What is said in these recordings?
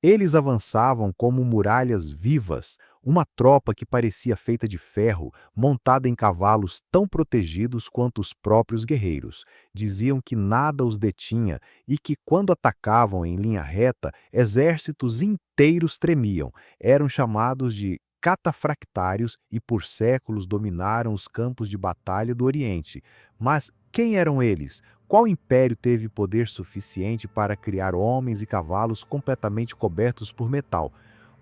Eles avançavam como muralhas vivas, uma tropa que parecia feita de ferro, montada em cavalos tão protegidos quanto os próprios guerreiros. Diziam que nada os detinha e que, quando atacavam em linha reta, exércitos inteiros tremiam. Eram chamados de catafractários e por séculos dominaram os campos de batalha do Oriente. Mas quem eram eles? Qual império teve poder suficiente para criar homens e cavalos completamente cobertos por metal?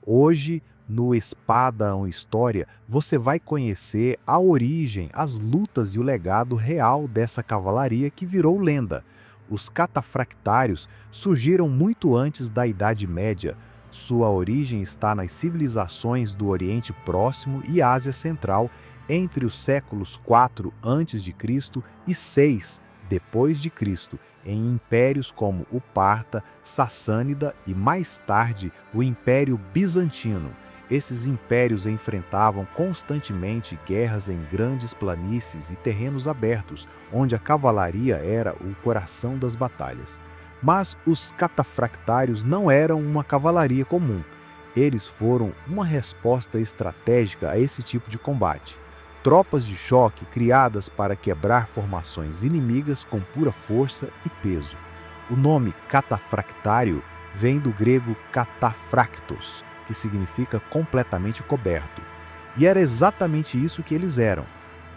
Hoje, no Espada História, você vai conhecer a origem, as lutas e o legado real dessa cavalaria que virou lenda. Os catafractários surgiram muito antes da Idade Média. Sua origem está nas civilizações do Oriente Próximo e Ásia Central entre os séculos 4 a.C. e 6 depois de Cristo, em impérios como o Parta, Sassânida e mais tarde o Império Bizantino. Esses impérios enfrentavam constantemente guerras em grandes planícies e terrenos abertos, onde a cavalaria era o coração das batalhas. Mas os catafractários não eram uma cavalaria comum. Eles foram uma resposta estratégica a esse tipo de combate. Tropas de choque criadas para quebrar formações inimigas com pura força e peso. O nome catafractário vem do grego katafraktos, que significa completamente coberto. E era exatamente isso que eles eram.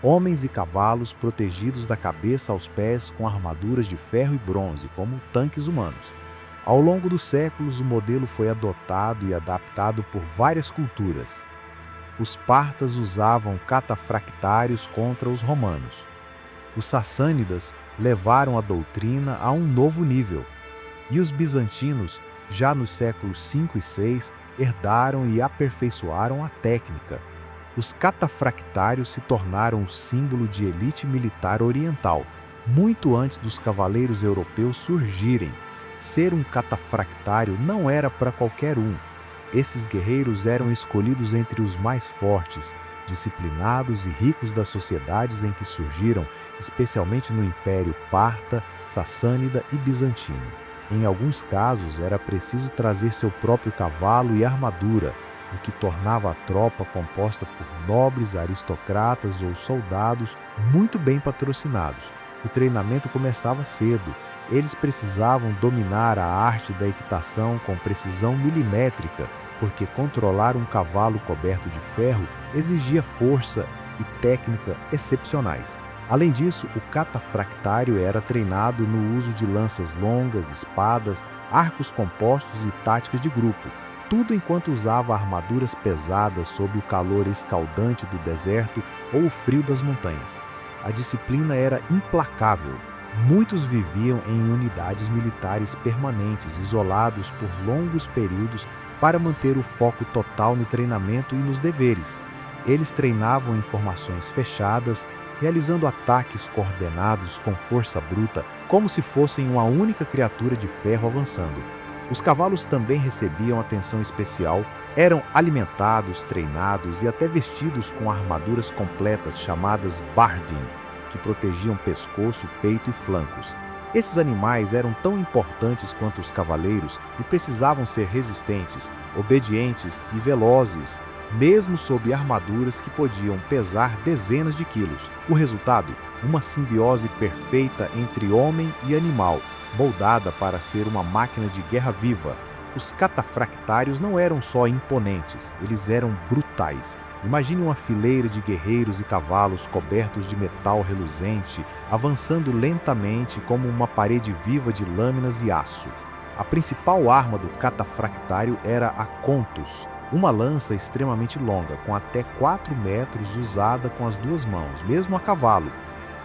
Homens e cavalos protegidos da cabeça aos pés com armaduras de ferro e bronze, como tanques humanos. Ao longo dos séculos, o modelo foi adotado e adaptado por várias culturas. Os partas usavam catafractários contra os romanos. Os sassânidas levaram a doutrina a um novo nível. E os bizantinos, já nos séculos 5 e 6, herdaram e aperfeiçoaram a técnica. Os catafractários se tornaram o símbolo de elite militar oriental, muito antes dos cavaleiros europeus surgirem. Ser um catafractário não era para qualquer um. Esses guerreiros eram escolhidos entre os mais fortes, disciplinados e ricos das sociedades em que surgiram, especialmente no Império Parta, Sassânida e Bizantino. Em alguns casos, era preciso trazer seu próprio cavalo e armadura, o que tornava a tropa composta por nobres, aristocratas ou soldados muito bem patrocinados. O treinamento começava cedo. Eles precisavam dominar a arte da equitação com precisão milimétrica, porque controlar um cavalo coberto de ferro exigia força e técnica excepcionais. Além disso, o catafractário era treinado no uso de lanças longas, espadas, arcos compostos e táticas de grupo, tudo enquanto usava armaduras pesadas sob o calor escaldante do deserto ou o frio das montanhas. A disciplina era implacável. Muitos viviam em unidades militares permanentes, isolados por longos períodos para manter o foco total no treinamento e nos deveres. Eles treinavam em formações fechadas, realizando ataques coordenados com força bruta, como se fossem uma única criatura de ferro avançando. Os cavalos também recebiam atenção especial, eram alimentados, treinados e até vestidos com armaduras completas chamadas bardin, que protegiam pescoço, peito e flancos. Esses animais eram tão importantes quanto os cavaleiros e precisavam ser resistentes, obedientes e velozes, mesmo sob armaduras que podiam pesar dezenas de quilos. O resultado? Uma simbiose perfeita entre homem e animal, moldada para ser uma máquina de guerra viva. Os catafractários não eram só imponentes, eles eram brutais. Imagine uma fileira de guerreiros e cavalos cobertos de metal reluzente, avançando lentamente como uma parede viva de lâminas e aço. A principal arma do catafractário era a contus, uma lança extremamente longa, com até 4 metros, usada com as duas mãos, mesmo a cavalo.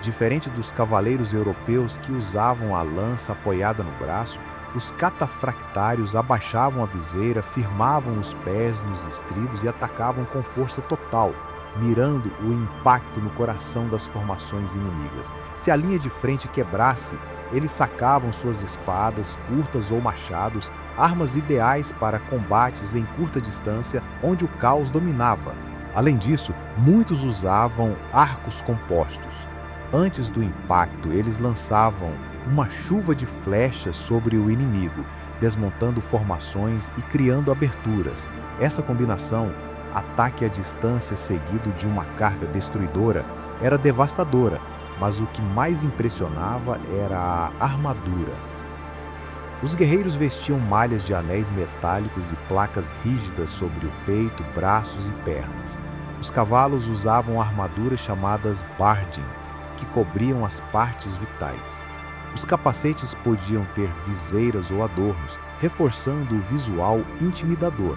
Diferente dos cavaleiros europeus que usavam a lança apoiada no braço, os catafractários abaixavam a viseira, firmavam os pés nos estribos e atacavam com força total, mirando o impacto no coração das formações inimigas. Se a linha de frente quebrasse, eles sacavam suas espadas, curtas ou machados, armas ideais para combates em curta distância, onde o caos dominava. Além disso, muitos usavam arcos compostos. Antes do impacto, eles lançavam uma chuva de flechas sobre o inimigo. desmontando formações e criando aberturas. Essa combinação, ataque à distância seguido de uma carga destruidora, era devastadora, mas o que mais impressionava era a armadura. Os guerreiros vestiam malhas de anéis metálicos e placas rígidas sobre o peito, braços e pernas. Os cavalos usavam armaduras chamadas barding, que cobriam as partes vitais. Os capacetes podiam ter viseiras ou adornos, reforçando o visual intimidador.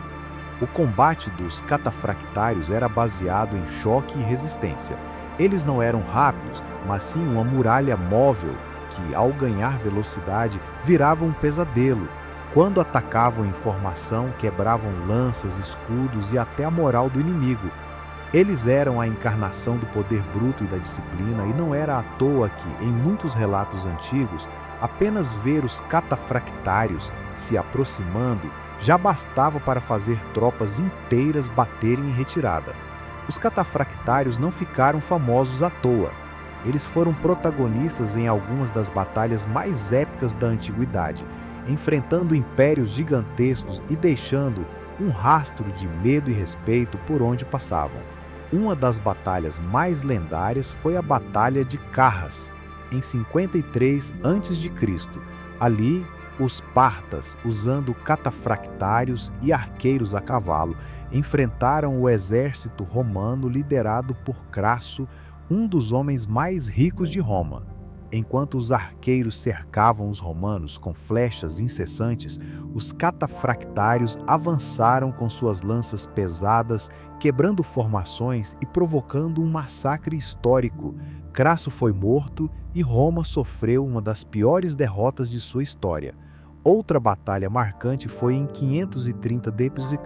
O combate dos catafractários era baseado em choque e resistência. Eles não eram rápidos, mas sim uma muralha móvel que, ao ganhar velocidade, virava um pesadelo. Quando atacavam em formação, quebravam lanças, escudos e até a moral do inimigo. Eles eram a encarnação do poder bruto e da disciplina, e não era à toa que, em muitos relatos antigos, apenas ver os catafractários se aproximando já bastava para fazer tropas inteiras baterem em retirada. Os catafractários não ficaram famosos à toa. Eles foram protagonistas em algumas das batalhas mais épicas da antiguidade, enfrentando impérios gigantescos e deixando um rastro de medo e respeito por onde passavam. Uma das batalhas mais lendárias foi a Batalha de Carras, em 53 a.C. Ali, os partas, usando catafractários e arqueiros a cavalo, enfrentaram o exército romano liderado por Crasso, um dos homens mais ricos de Roma. Enquanto os arqueiros cercavam os romanos com flechas incessantes, os catafractários avançaram com suas lanças pesadas, quebrando formações e provocando um massacre histórico. Crasso foi morto e Roma sofreu uma das piores derrotas de sua história. Outra batalha marcante foi em 530 d.C.,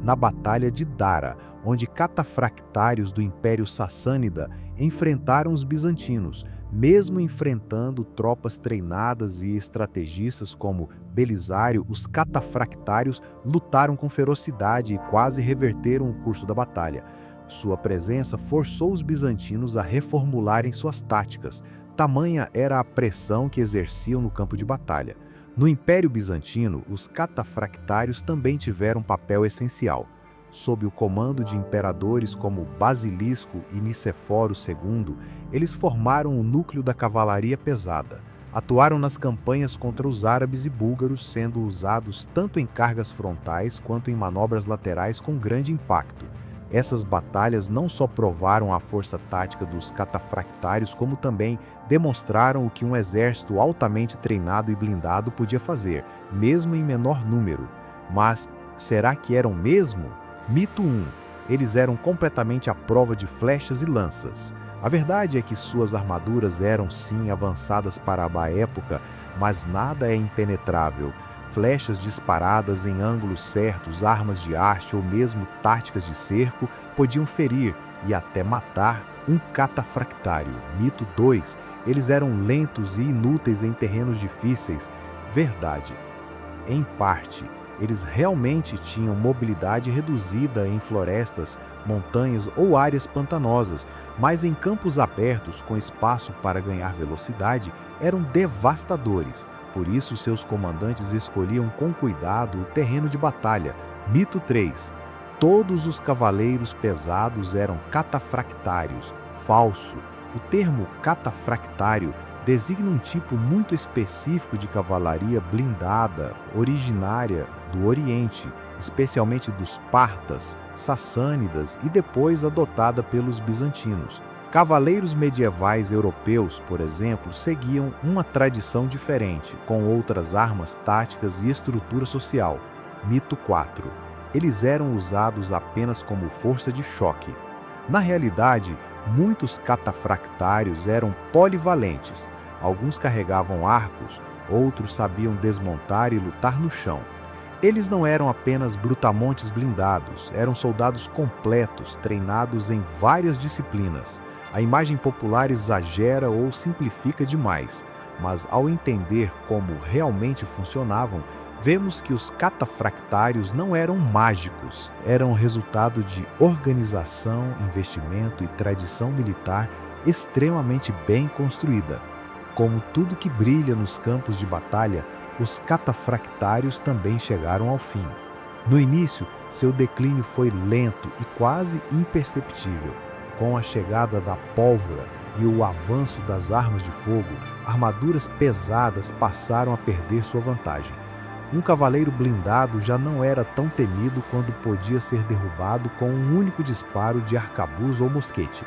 na Batalha de Dara, onde catafractários do Império Sassânida enfrentaram os bizantinos. Mesmo enfrentando tropas treinadas e estrategistas como Belisário, os catafractários lutaram com ferocidade e quase reverteram o curso da batalha. Sua presença forçou os bizantinos a reformularem suas táticas, tamanha era a pressão que exerciam no campo de batalha. No Império Bizantino, os catafractários também tiveram um papel essencial. Sob o comando de imperadores como Basilisco e Niceforo II, eles formaram o núcleo da cavalaria pesada. Atuaram nas campanhas contra os árabes e búlgaros, sendo usados tanto em cargas frontais quanto em manobras laterais com grande impacto. Essas batalhas não só provaram a força tática dos catafractários, como também demonstraram o que um exército altamente treinado e blindado podia fazer, mesmo em menor número. Mas será que eram mesmo? Mito 1. Eles eram completamente à prova de flechas e lanças. A verdade é que suas armaduras eram sim avançadas para a época, mas nada é impenetrável. Flechas disparadas em ângulos certos, armas de haste ou mesmo táticas de cerco podiam ferir e até matar um catafractário. Mito 2. Eles eram lentos e inúteis em terrenos difíceis. Verdade. Em parte, eles realmente tinham mobilidade reduzida em florestas, montanhas ou áreas pantanosas, mas em campos abertos com espaço para ganhar velocidade, eram devastadores. Por isso, seus comandantes escolhiam com cuidado o terreno de batalha. Mito 3. Todos os cavaleiros pesados eram catafractários. Falso. O termo catafractário designa um tipo muito específico de cavalaria blindada, originária do Oriente, especialmente dos partas, sassânidas e depois adotada pelos bizantinos. Cavaleiros medievais europeus, por exemplo, seguiam uma tradição diferente, com outras armas táticas e estrutura social. Mito 4. Eles eram usados apenas como força de choque. Na realidade, muitos catafractários eram polivalentes. Alguns carregavam arcos, outros sabiam desmontar e lutar no chão. Eles não eram apenas brutamontes blindados, eram soldados completos, treinados em várias disciplinas. A imagem popular exagera ou simplifica demais, mas ao entender como realmente funcionavam, vemos que os catafractários não eram mágicos, eram resultado de organização, investimento e tradição militar extremamente bem construída. Como tudo que brilha nos campos de batalha, os catafractários também chegaram ao fim. No início, seu declínio foi lento e quase imperceptível. Com a chegada da pólvora e o avanço das armas de fogo, armaduras pesadas passaram a perder sua vantagem. Um cavaleiro blindado já não era tão temido quando podia ser derrubado com um único disparo de arcabuz ou mosquete.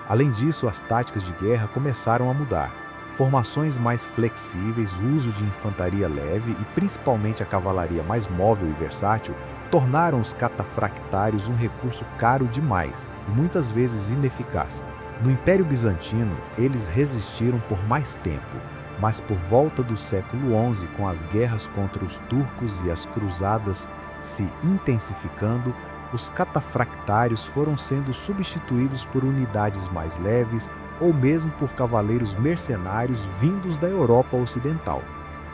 Além disso, as táticas de guerra começaram a mudar. Formações mais flexíveis, uso de infantaria leve e principalmente a cavalaria mais móvel e versátil tornaram os catafractários um recurso caro demais e muitas vezes ineficaz. No Império Bizantino, eles resistiram por mais tempo, mas por volta do século XI, com as guerras contra os turcos e as cruzadas se intensificando, os catafractários foram sendo substituídos por unidades mais leves ou mesmo por cavaleiros mercenários vindos da Europa Ocidental.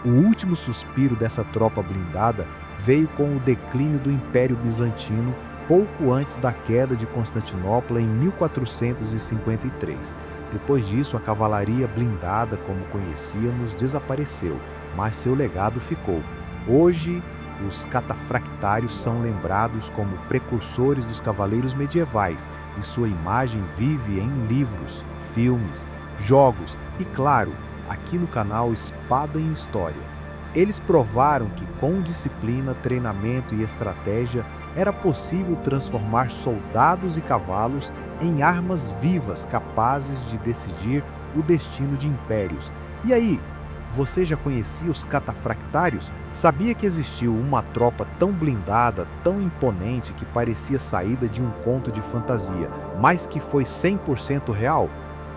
O último suspiro dessa tropa blindada veio com o declínio do Império Bizantino pouco antes da queda de Constantinopla em 1453. Depois disso, a cavalaria blindada, como conhecíamos, desapareceu, mas seu legado ficou. Hoje, os catafractários são lembrados como precursores dos cavaleiros medievais e sua imagem vive em livros, filmes, jogos e, claro, aqui no canal Espada em História. Eles provaram que com disciplina, treinamento e estratégia era possível transformar soldados e cavalos em armas vivas capazes de decidir o destino de impérios. E aí, você já conhecia os catafractários? Sabia que existiu uma tropa tão blindada, tão imponente que parecia saída de um conto de fantasia, mas que foi 100% real?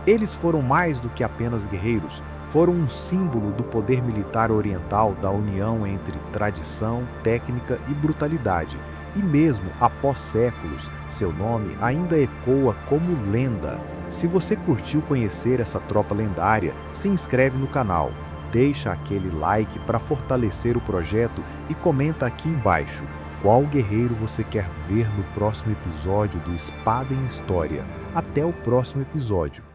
Eles foram mais do que apenas guerreiros, foram um símbolo do poder militar oriental, da união entre tradição, técnica e brutalidade. E mesmo após séculos, seu nome ainda ecoa como lenda. Se você curtiu conhecer essa tropa lendária, se inscreve no canal, deixa aquele like para fortalecer o projeto e comenta aqui embaixo qual guerreiro você quer ver no próximo episódio do Espada em História. Até o próximo episódio.